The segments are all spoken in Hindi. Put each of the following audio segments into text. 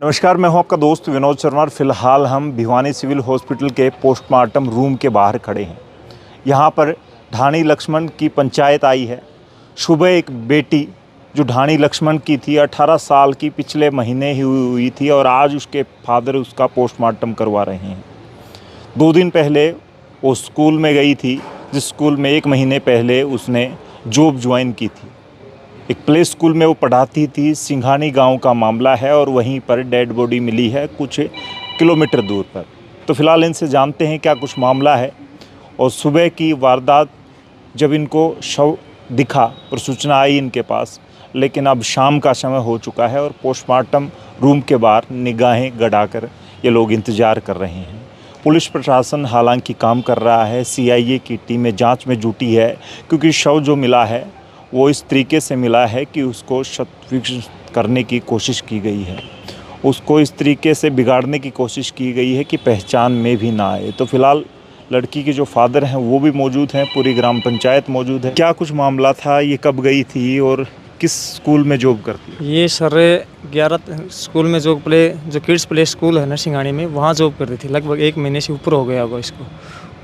नमस्कार, मैं हूं आपका दोस्त विनोद शर्मा। फ़िलहाल हम भिवानी सिविल हॉस्पिटल के पोस्टमार्टम रूम के बाहर खड़े हैं। यहां पर ढाणी लक्ष्मण की पंचायत आई है। सुबह एक बेटी जो ढाणी लक्ष्मण की थी, 18 साल की, पिछले महीने ही हुई थी और आज उसके फादर उसका पोस्टमार्टम करवा रहे हैं। 2 दिन पहले वो स्कूल में गई थी, जिस स्कूल में 1 महीने पहले उसने जॉब ज्वाइन की थी। एक प्ले स्कूल में वो पढ़ाती थी। सिंघानी गांव का मामला है और वहीं पर डेड बॉडी मिली है कुछ किलोमीटर दूर पर। तो फिलहाल इनसे जानते हैं क्या कुछ मामला है। और सुबह की वारदात जब इनको शव दिखा और सूचना आई इनके पास, लेकिन अब शाम का समय हो चुका है और पोस्टमार्टम रूम के बाहर निगाहें गड़ाकर ये लोग इंतज़ार कर रहे हैं। पुलिस प्रशासन हालांकि काम कर रहा है। सीआईए की टीमें जांच में जुटी है, क्योंकि शव जो मिला है वो इस तरीके से मिला है कि उसको क्षत करने की कोशिश की गई है। उसको इस तरीके से बिगाड़ने की कोशिश की गई है कि पहचान में भी ना आए। तो फिलहाल लड़की के जो फादर हैं वो भी मौजूद हैं, पूरी ग्राम पंचायत मौजूद है। क्या कुछ मामला था, ये कब गई थी और किस स्कूल में जॉब करती है? ये सर 11 स्कूल में जो किड्स प्ले स्कूल है ना सिंघानी में, वहाँ जॉब करती थी। लगभग 1 महीने से ऊपर हो गया होगा इसको।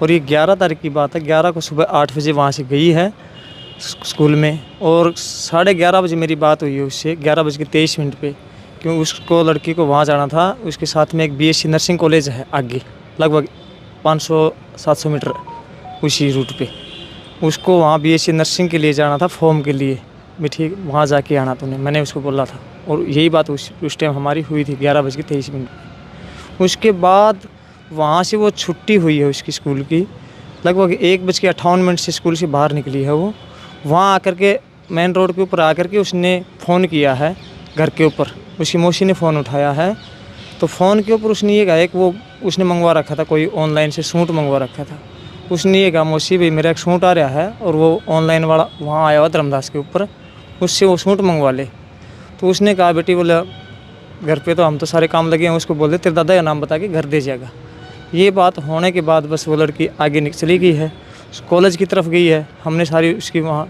और ये 11 तारीख की बात है। 11 को सुबह 8 बजे वहाँ से गई है स्कूल में और 11:30 बजे मेरी बात हुई है उससे, 11:23 पे। क्यों उसको, लड़की को वहाँ जाना था। उसके साथ में एक बीएससी नर्सिंग कॉलेज है आगे, लगभग 500-700 मीटर उसी रूट पे। उसको वहाँ बीएससी नर्सिंग के लिए जाना था, फॉर्म के लिए भी। ठीक, वहाँ जाके आना तूने, मैंने उसको बोला था। और यही बात उस टाइम हमारी हुई थी 11:23 पे। उसके बाद वहाँ से वो छुट्टी हुई है उसकी स्कूल की, लगभग 1:58 से स्कूल से बाहर निकली है वो। वहाँ आकर के मेन रोड के ऊपर आकर के उसने फ़ोन किया है घर के ऊपर। उसकी मौसी ने फ़ोन उठाया है, तो फ़ोन के ऊपर उसने ये कहा है कि वो उसने मंगवा रखा था, कोई ऑनलाइन से सूट मंगवा रखा था। उसने ये कहा, मौसी भाई मेरा एक सूट आ रहा है और वो ऑनलाइन वाला वहाँ आया हुआ धर्मदास के ऊपर, उससे वो सूट मंगवा ले। तो उसने कहा, बेटी बोला घर पे तो हम तो सारे काम लगे हैं, उसको बोल दे तेरे दादा का नाम बता के घर दे जाएगा। ये बात होने के बाद बस वो लड़की आगे चली गई है, कॉलेज की तरफ गई है। हमने सारी उसकी वहाँ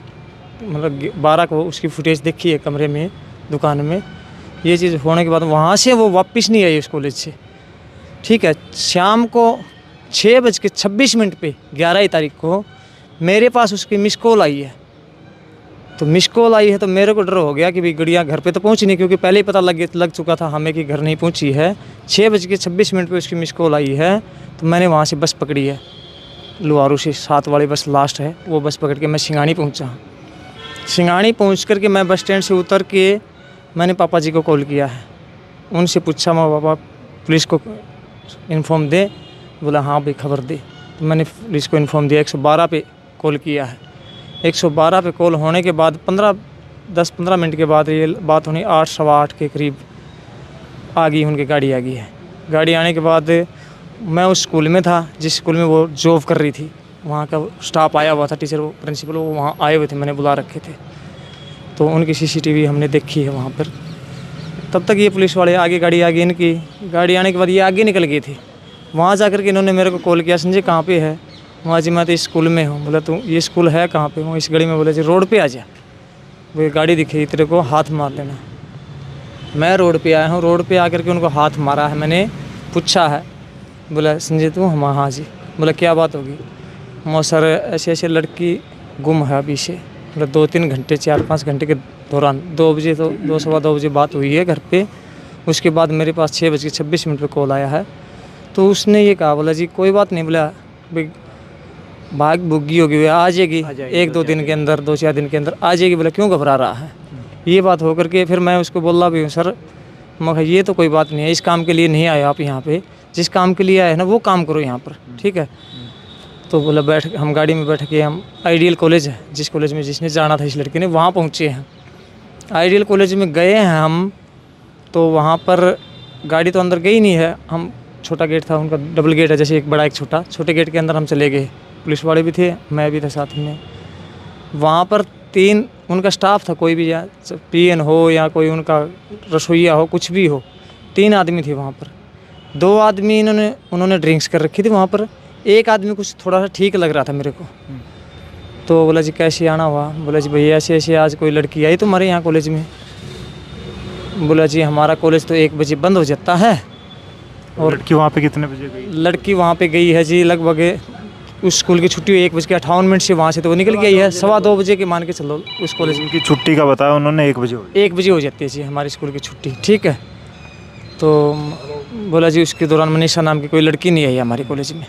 मतलब 12 को उसकी फुटेज देखी है कमरे में, दुकान में। ये चीज़ होने के बाद वहाँ से वो वापस नहीं आई उस कॉलेज से। ठीक है, शाम को 6:26 पे 11 तारीख को मेरे पास उसकी मिस कॉल आई है। तो मिस कॉल आई है तो मेरे को डर हो गया कि भाई गड़िया घर पे तो पहुंची नहीं, क्योंकि पहले ही पता लग चुका था हमें कि घर नहीं पहुंची है। 6:26 पे उसकी मिस कॉल आई है, तो मैंने वहाँ से बस पकड़ी है, लुहारू से 7 वाली बस लास्ट है, वो बस पकड़ के मैं सिंघानी पहुँचा। सिंघानी पहुँच कर के मैं बस स्टैंड से उतर के मैंने पापा जी को कॉल किया है। उनसे पूछा, मैं पापा पुलिस को इन्फॉर्म दे। बोला हाँ भाई खबर दे। तो मैंने पुलिस को इन्फॉर्म दिया, 112 पे कॉल किया है। 112 पे कॉल होने के बाद 10-15 मिनट के बाद ये बात होनी 8, सवा 8 के करीब आ गई, उनकी गाड़ी आ गई है। गाड़ी आने के बाद मैं उस स्कूल में था जिस स्कूल में वो जॉब कर रही थी। वहाँ का स्टाफ आया हुआ था, टीचर, वो प्रिंसिपल, वो वहाँ आए हुए थे, मैंने बुला रखे थे। तो उनकी सीसीटीवी हमने देखी है वहाँ पर। तब तक ये पुलिस वाले आगे गाड़ी आ गई, इनकी गाड़ी आने के बाद ये आगे निकल गए थे। वहाँ जाकर के इन्होंने मेरे को कॉल किया, संजय कहाँ पे है? वहाँ जी मैं तो इस स्कूल में हूँ। बोला तो ये स्कूल है कहाँ पे? वो इस गाड़ी में। बोला जी रोड पे आ जा, वो ये गाड़ी दिखेगी तेरे को, हाथ मार लेना। मैं रोड पे आया हूँ, रोड पे आकर के उनको हाथ मारा है। मैंने पूछा है, बोला संजय तू? हम हाँ जी। बोला क्या बात होगी? वो सर ऐसे ऐसे लड़की गुम है अभी से, मतलब 2-3 घंटे 4-5 घंटे के दौरान 2 बजे, तो 2 सवा 2 बजे बात हुई है घर पे। उसके बाद मेरे पास 6:26 पे कॉल आया है। तो उसने ये कहा, बोला जी कोई बात नहीं, बोला भाई भाग भुग्गी होगी, आ जाएगी 1-2 दिन के अंदर, 2-4 दिन के अंदर आ जाएगी। बोला क्यों घबरा रहा है? ये बात हो करके फिर मैं उसको बोला भी हूँ, सर मैं ये तो कोई बात नहीं है, इस काम के लिए नहीं आए आप यहाँ पे, जिस काम के लिए आए ना वो काम करो यहाँ पर, ठीक है? तो बोला बैठ, हम गाड़ी में बैठ के हम आइडियल कॉलेज है, जिस कॉलेज में जिसने जाना था इस लड़की ने, वहाँ पहुँचे हैं। आइडियल कॉलेज में गए हैं हम, तो वहाँ पर गाड़ी तो अंदर गई नहीं है। हम, छोटा गेट था उनका, डबल गेट है जैसे, एक बड़ा एक छोटा। छोटे गेट के अंदर हम चले गए, पुलिस वाले भी थे, मैं भी था साथ में। वहाँ पर 3 उनका स्टाफ था, कोई भी, या पीएन हो या कोई उनका रसोइया हो, कुछ भी हो, 3 आदमी थे वहाँ पर। 2 आदमी उन्होंने ड्रिंक्स कर रखी थी वहाँ पर। एक आदमी कुछ थोड़ा सा ठीक लग रहा था मेरे को। तो बोला जी कैसे आना हुआ? बोला जी भैया ऐसे ऐसे आज कोई लड़की आई तुम्हारे यहाँ कॉलेज में। बोला जी हमारा कॉलेज तो 1 बजे बंद हो जाता है। और लड़की वहाँ पे कितने बजे गई? लड़की वहाँ पे गई है जी लगभग, उस स्कूल की छुट्टी 1:58 से वहाँ से तो वो निकल गई है। 2:15 बजे के मान के चलो उस कॉलेज उनकी छुट्टी का बताया उन्होंने 1 बजे 1 बजे हो जाती है जी हमारे स्कूल की छुट्टी, ठीक है। तो बोला जी उसके दौरान मनीषा नाम की कोई लड़की नहीं आई हमारे कॉलेज में।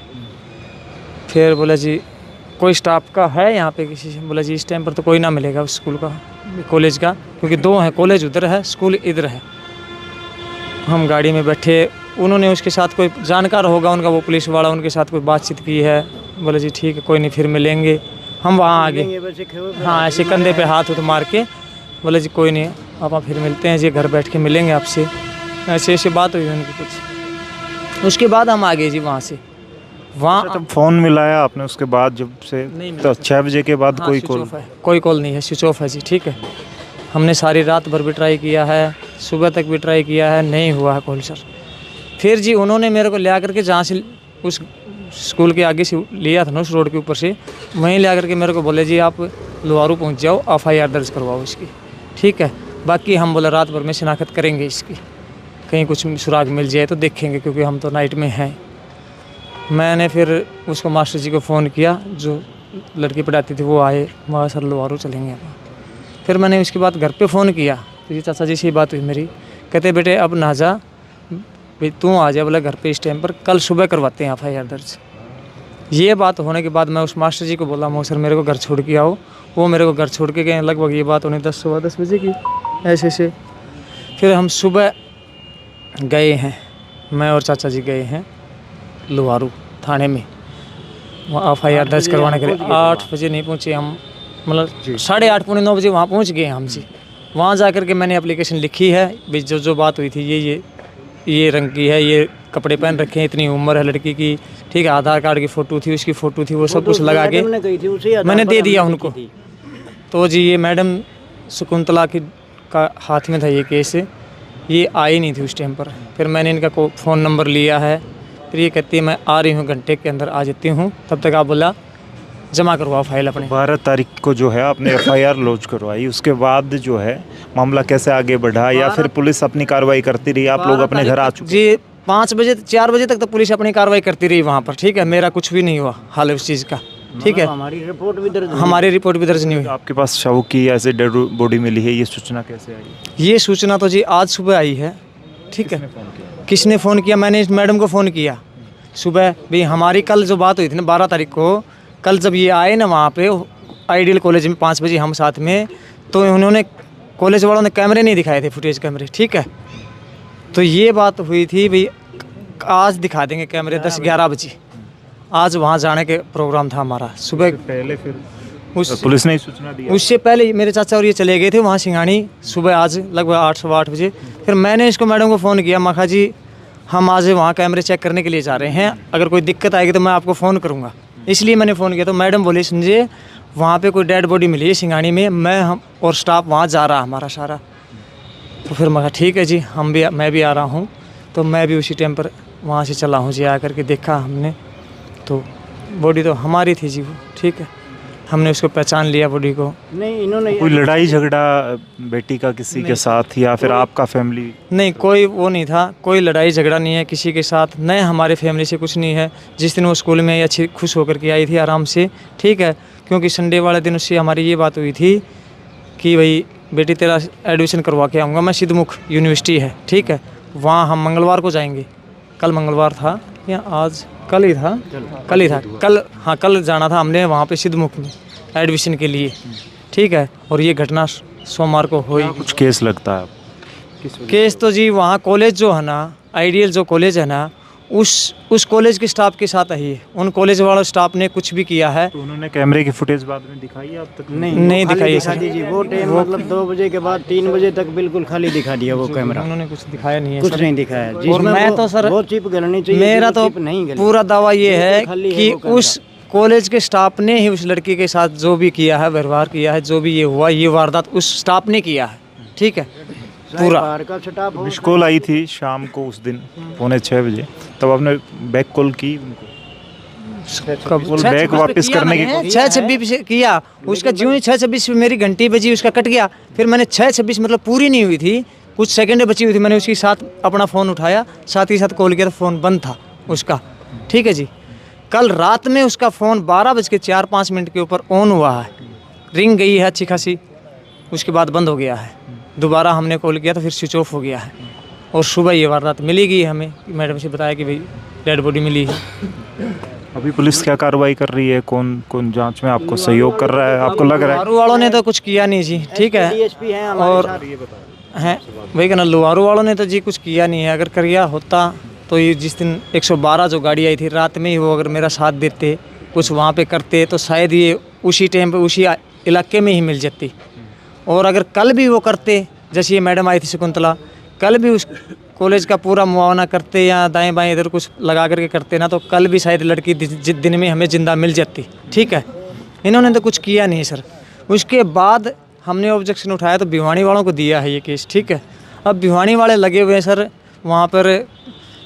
फिर बोला जी कोई स्टाफ का है यहाँ पे किसी से? बोला जी इस टाइम पर तो कोई ना मिलेगा उस स्कूल का, कॉलेज का, क्योंकि 2 हैं, कॉलेज उधर है, स्कूल इधर है। हम गाड़ी में बैठे, उन्होंने उसके साथ कोई जानकार होगा उनका, वो पुलिस वाला, उनके साथ कोई बातचीत की है। बोले जी ठीक है कोई नहीं, फिर मिलेंगे। हम वहाँ आ गए, हाँ ऐसे कंधे पे हाथ उठ मार के बोले जी कोई नहीं आप फिर मिलते हैं जी, घर बैठ के मिलेंगे आपसे। ऐसे ऐसे बात हुई उनकी कुछ। उसके बाद हम आ गए जी वहाँ से। वहाँ तब फ़ोन मिलाया आपने उसके बाद जब से? नहीं तो 6 बजे के बाद हाँ, कोई स्विच कॉल? ऑफ है, कोई कॉल नहीं है, स्विच ऑफ है जी, ठीक है। हमने सारी रात भर भी ट्राई किया है, सुबह तक भी ट्राई किया है, नहीं हुआ है कॉल सर। फिर जी उन्होंने मेरे को ले आकर के जहाँ से उस स्कूल के आगे से लिया था ना, उस रोड के ऊपर से, वहीं ले आकर के मेरे को बोले जी आप लोहारू पहुँच जाओ, FIR दर्ज करवाओ इसकी, ठीक है। बाकी हम बोले रात भर में शिनाख्त करेंगे इसकी, कहीं कुछ सुराग मिल जाए तो देखेंगे, क्योंकि हम तो नाइट में हैं। मैंने फिर उसको मास्टर जी को फ़ोन किया, जो लड़की पढ़ाती थी वो आए, वहाँ सर लोहारू चलेंगे। फिर मैंने उसके बाद घर पे फ़ोन किया, तो ये चाचा जी से बात हुई मेरी, कहते बेटे अब ना जा, भाई तू आ जा बोला घर पे इस टाइम पर, कल सुबह करवाते हैं FIR दर्ज। ये बात होने के बाद मैं उस मास्टर जी को बोला मो सर मेरे को घर छोड़ के आओ। वो मेरे को घर छोड़ के गए, लगभग ये बात होनी 10 सवा 10 बजे की ऐसे से। फिर हम सुबह गए हैं, मैं और चाचा जी गए हैं लोहारू थाने में, वहाँ FIR दर्ज करवाने के लिए। 8 बजे नहीं पहुँचे हम, मतलब 8:30 पौने 9 बजे वहाँ पहुँच गए हम जी। वहाँ जा कर के मैंने एप्लीकेशन लिखी है, भाई जो बात हुई थी ये रंग की है, ये कपड़े पहन रखे हैं, इतनी उम्र है लड़की की, ठीक है। आधार कार्ड की फ़ोटो थी, उसकी फ़ोटो थी, वो सब कुछ लगा के मैंने दे दिया उनको। तो जी ये मैडम शकुंतला की का हाथ में था ये केस, ये आई नहीं थी उस टाइम पर। फिर मैंने इनका फ़ोन नंबर लिया है, फिर ये कहती है मैं आ रही हूँ, घंटे के अंदर आ जाती हूँ, तब तक आप बोला जमा करवाओ फाइल अपने। 12 तारीख को जो है आपने FIR लॉन्च करवाई, उसके बाद जो है मामला कैसे आगे बढ़ा, या फिर पुलिस अपनी कार्रवाई करती रही, आप लोग अपने घर आ चुके? जी 4 बजे तक तो पुलिस अपनी कार्रवाई करती रही वहाँ पर, ठीक है। मेरा कुछ भी नहीं हुआ हाल उस चीज़ का, ठीक है। हमारी रिपोर्ट भी दर्ज नहीं हुई। आपके पास शव की ऐसे डेड बॉडी मिली है, ये सूचना कैसे आई? ये सूचना तो जी आज सुबह आई है, ठीक है। किसने फ़ोन किया? मैंने इस मैडम को फ़ोन किया सुबह, भाई हमारी कल जो बात हुई थी ना 12 तारीख को, कल जब ये आए ना वहाँ पे आइडियल कॉलेज में 5 बजे हम साथ में, तो उन्होंने कॉलेज वालों ने कैमरे नहीं दिखाए थे, फुटेज कैमरे, ठीक है। तो ये बात हुई थी भाई आज दिखा देंगे कैमरे 10-11 बजे, आज वहाँ जाने के प्रोग्राम था हमारा। सुबह पहले फिर पुलिस ने सूचना दी, उससे पहले मेरे चाचा और ये चले गए थे वहाँ सिंगानी, सुबह आज लगभग 8 सवा 8 बजे। फिर मैंने इसको मैडम को फ़ोन किया, मखा जी हम आज वहाँ कैमरे चेक करने के लिए जा रहे हैं, अगर कोई दिक्कत आएगी तो मैं आपको फ़ोन करूँगा, इसलिए मैंने फ़ोन किया। तो मैडम बोली समझे वहाँ पे कोई डेड बॉडी मिली है सिंगानी में, हम और स्टाफ वहाँ जा रहा हमारा सारा। तो फिर मैं कहा ठीक है जी, मैं भी आ रहा हूँ। तो मैं भी उसी टाइम पर वहाँ से चला हूँ जी। आकर के देखा हमने तो बॉडी तो हमारी थी जी वो, ठीक है। हमने उसको पहचान लिया बॉडी को। नहीं इन्होंने कोई लड़ाई झगड़ा बेटी का किसी के साथ, या फिर आपका फैमिली? नहीं कोई वो नहीं था, कोई लड़ाई झगड़ा नहीं है किसी के साथ, नहीं हमारे फैमिली से कुछ नहीं है। जिस दिन वो स्कूल में अच्छी खुश होकर के आई थी आराम से, ठीक है, क्योंकि संडे वाले दिन उससे हमारी ये बात हुई थी कि भाई बेटी तेरा एडमिशन करवा के आऊँगा मैं, सिद्धमुख यूनिवर्सिटी है, ठीक है, वहाँ हम मंगलवार को जाएंगे। कल मंगलवार था या आज? कल ही था, हाँ कल जाना था हमने वहाँ पे सिद्धमुख में एडमिशन के लिए, ठीक है। और ये घटना सोमवार को हुई। कुछ केस लगता है? केस तो जी वहाँ कॉलेज जो है ना, आइडियल जो कॉलेज है ना, उस कॉलेज के स्टाफ के साथ ही है। उन कॉलेज वालों स्टाफ ने कुछ भी किया है। तो उन्होंने कैमरे की फुटेज बाद में दिखाई है? अब तक नहीं दिखाई है सर। वो टाइम मतलब 2 बजे के बाद 3 बजे तक बिल्कुल खाली दिखा दिया वो कैमरा। उन्होंने कुछ दिखाया नहीं है, कुछ नहीं दिखाया। और मैं तो सर वो चिप गलनी चाहिए, मेरा तो पूरा दावा ये है कि उस कॉलेज के स्टाफ ने ही उस लड़की के साथ जो भी किया है, व्यवहार किया है, जो भी ये हुआ, ये वारदात उस स्टाफ ने किया है, ठीक है। पूरा मिस कॉल आई थी शाम को उस दिन 5:45 बजे, तब आपने बैक कॉल की उनको? बैक वापस करने की 6:26 किया उसका, ज्यों ही 6:26 मेरी घंटी बजी उसका कट गया। फिर मैंने 6:26 मतलब पूरी नहीं हुई थी, कुछ सेकंडें बची हुई थी, मैंने उसके साथ अपना फ़ोन उठाया, साथ ही साथ कॉल किया तो फ़ोन बंद था उसका। ठीक है जी। कल रात में उसका फ़ोन 12:04-5 के ऊपर ऑन हुआ है, रिंग गई है अच्छी खासी, उसके बाद बंद हो गया है। दोबारा हमने कॉल किया तो फिर स्विच ऑफ हो गया है। और सुबह ये वारदात मिली गई हमें, मैडम से बताया कि भाई डेड बॉडी मिली है। अभी पुलिस क्या कार्रवाई कर रही है? कौन कौन जांच में आपको सहयोग कर रहा है, आपको लग रहा है? लुहारू वालों ने तो कुछ किया नहीं जी, ठीक है। डीएसपी हैं हमारे और साथ। हैं वही कहना, लुहारू वालों ने तो जी कुछ किया नहीं है। अगर किया होता तो ये जिस दिन 112 जो गाड़ी आई थी रात में ही, वो अगर मेरा साथ देते, कुछ वहाँ पे करते, तो शायद ये उसी टाइम पे उसी इलाके में ही मिल जाती। और अगर कल भी वो करते, जैसे ये मैडम आई थी शकुंतला, कल भी उस कॉलेज का पूरा मुआवना करते या दाएं बाएं इधर कुछ लगा करके करते ना, तो कल भी शायद लड़की दिन में हमें ज़िंदा मिल जाती। ठीक है, इन्होंने तो कुछ किया नहीं सर। उसके बाद हमने ऑब्जेक्शन उठाया तो भिवानी वालों को दिया है ये केस। ठीक है, अब भिवानी वाले लगे हुए हैं सर, वहाँ पर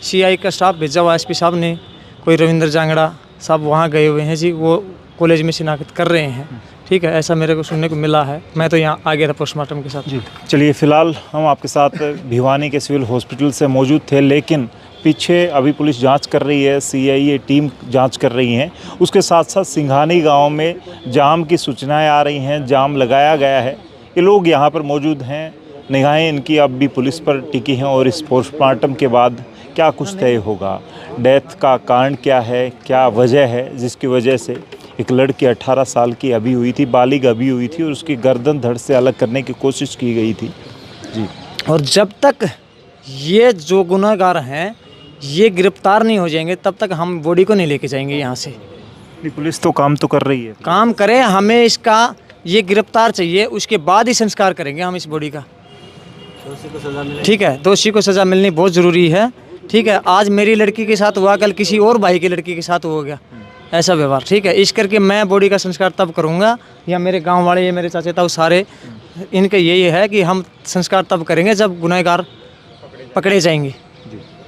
सीआई का स्टाफ भेजा हुआ एसपी साहब ने, कोई रविंद्र जांगड़ा साहब वहाँ गए हुए हैं जी, वो कॉलेज में शिनाख्त कर रहे हैं। ठीक है, ऐसा मेरे को सुनने को मिला है। मैं तो यहाँ आ गया था पोस्टमार्टम के साथ जी। चलिए, फ़िलहाल हम आपके साथ भिवानी के सिविल हॉस्पिटल से मौजूद थे, लेकिन पीछे अभी पुलिस जांच कर रही है, सीआईए टीम जांच कर रही है। उसके साथ साथ सिंघानी गांव में जाम की सूचनाएं आ रही हैं, जाम लगाया गया है। ये लोग यहाँ पर मौजूद हैं, निगाहें इनकी अब भी पुलिस पर टिकी हैं और इस पोस्टमार्टम के बाद क्या कुछ तय होगा, डेथ का कारण क्या है, क्या वजह है जिसकी वजह से एक लड़की 18 साल की अभी हुई थी, बालिग अभी हुई थी, और उसकी गर्दन धड़ से अलग करने की कोशिश की गई थी जी। और जब तक ये जो गुनहगार हैं ये गिरफ्तार नहीं हो जाएंगे, तब तक हम बॉडी को नहीं लेके जाएंगे यहाँ से। पुलिस तो काम तो कर रही है, काम करे, हमें इसका ये गिरफ्तार चाहिए, उसके बाद ही संस्कार करेंगे हम इस बॉडी का। ठीक है, दोषी को सज़ा मिलनी बहुत ज़रूरी है। ठीक है, आज मेरी लड़की के साथ हुआ, कल किसी और भाई की लड़की के साथ हो गया ऐसा व्यवहार। ठीक है, इस करके मैं बॉडी का संस्कार तब करूँगा, या मेरे गांव वाले, ये मेरे चाचा ताऊ सारे, इनका यही है कि हम संस्कार तब करेंगे जब गुनहगार पकड़े जाएंगे।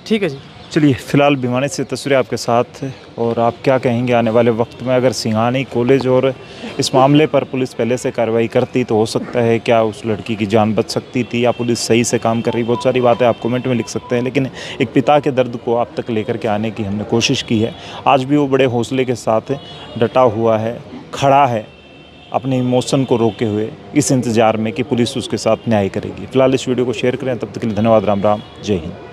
ठीक है जी। चलिए, फ़िलहाल भिवानी से तस्वीरें आपके साथ, और आप क्या कहेंगे आने वाले वक्त में अगर सिंघानी कॉलेज और इस मामले पर पुलिस पहले से कार्रवाई करती तो हो सकता है क्या उस लड़की की जान बच सकती थी, या पुलिस सही से काम कर रही? बहुत सारी बातें आप कमेंट में लिख सकते हैं, लेकिन एक पिता के दर्द को आप तक लेकर के आने की हमने कोशिश की है। आज भी वो बड़े हौसले के साथ डटा हुआ है, खड़ा है, अपने इमोशन को रोके हुए, इस इंतज़ार में कि पुलिस उसके साथ न्याय करेगी। फ़िलहाल इस वीडियो को शेयर करें, तब तक के लिए धन्यवाद। राम राम, जय हिंद।